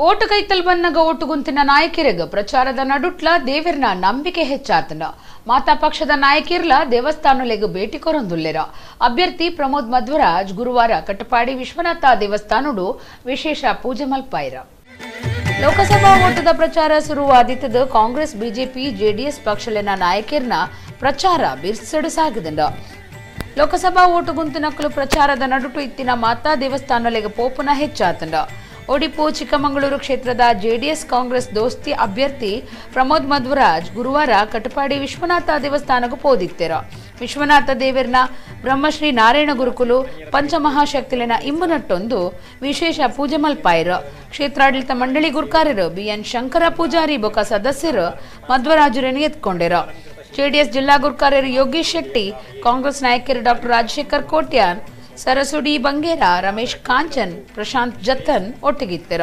Vote ಕೈತಲ್ ಬನ್ನಗ vote ಗುಂತಿನ ನಾಯಕಿರಗ ಪ್ರಚಾರದ ನಡುಟ್ಲ ದೇವರ್ನ ನಂಬಿಕೆ ಹೆಚ್ಚಾತನ ಮಾತಾ ಪಕ್ಷದ ನಾಯಕಿರ್ಲ ದೇವಸ್ಥಾನಲೆಗ ಭೇಟಿ ಕೊರೊಂದುಲ್ಲೆರ ಅಭ್ಯರ್ಥಿ ಪ್ರಮೋದ್ ಮಧ್ವರಾಜ್ ಗುರುವಾರ ಕಟಪಾಡಿ ವಿಶ್ವನಾಥ ದೇವಸ್ಥಾನಡು ವಿಶೇಷ ಪೂಜೆ ಮಲ್ಪಾಯಿರ. ಲೋಕಸಭಾ ಓಟದ ಪ್ರಚಾರ ಶುರುವಾದಿತ್ತದ ಕಾಂಗ್ರೆಸ್ ಬಿಜೆಪಿ ಜೆಡಿಎಸ್ ಪಕ್ಷಲಿನ ನಾಯಕಿರ್ನ ಪ್ರಚಾರ ಬಿರ್ಸಡು ಸಾಗಿದಂಡ. ಲೋಕಸಭಾ ಓಟು ಗುಂತಿನಕ್ಕಲು ಪ್ರಚಾರದ ನಡುಟು ಇತ್ತಿನ ಮಾತಾ ದೇವಸ್ಥಾನಲೆಗ ಪೋಪುನ ಹೆಚ್ಚಾತಂಡ. ಒಡಿಪು ಚಿಕ್ಕಮಗಳೂರು ಕ್ಷೇತ್ರದ ಜೆಡಿಎಸ್ ಕಾಂಗ್ರೆಸ್ ದೋಸ್ತಿ ಅಭ್ಯರ್ಥಿ ಪ್ರಮೋದ್ ಮಧ್ವರಾಜ್ ಗುರುವಾರ ಕಟಪಾಡಿ ವಿಶ್ವನಾಥ ದೇವಸ್ಥಾನಕ್ಕೂ ಪೋದಿತ್ತೆರ. ವಿಶ್ವನಾಥ ದೇವರ್ನ ಬ್ರಹ್ಮಶ್ರೀ ನಾರಾಯಣ ಗುರುಕುಲು ಪಂಚಮಹಾಶಕ್ತಿಲಿನ ಇಂಬನಟ್ಟೊಂದು ವಿಶೇಷ ಪೂಜೆ ಮಲ್ಪಾಯಿರ. ಕ್ಷೇತ್ರಾಡಳಿತ ಮಂಡಳಿ ಗುರ್ಕಾರರು ಬಿಎನ್ ಶಂಕರ ಪೂಜಾರಿ ಬೊಕ ಸದಸ್ಯರು ಮಧ್ವರಾಜರನ್ನು ಎತ್ಕೊಂಡೆರ. ಜೆಡಿಎಸ್ ಜಿಲ್ಲಾ ಗುರ್ಕಾರರು ಯೋಗೇಶ್ ಶೆಟ್ಟಿ, ಕಾಂಗ್ರೆಸ್ ನಾಯಕರು ಡಾಕ್ಟರ್ ರಾಜಶೇಖರ್ ಕೋಟ್ಯಾನ್, ಸರಸುಡಿ ಬಂಗೇರ, ರಮೇಶ್ ಕಾಂಚನ್, ಪ್ರಶಾಂತ್ ಜತ್ತನ್ ಒಟ್ಟಿಗಿತ್ತೆರ.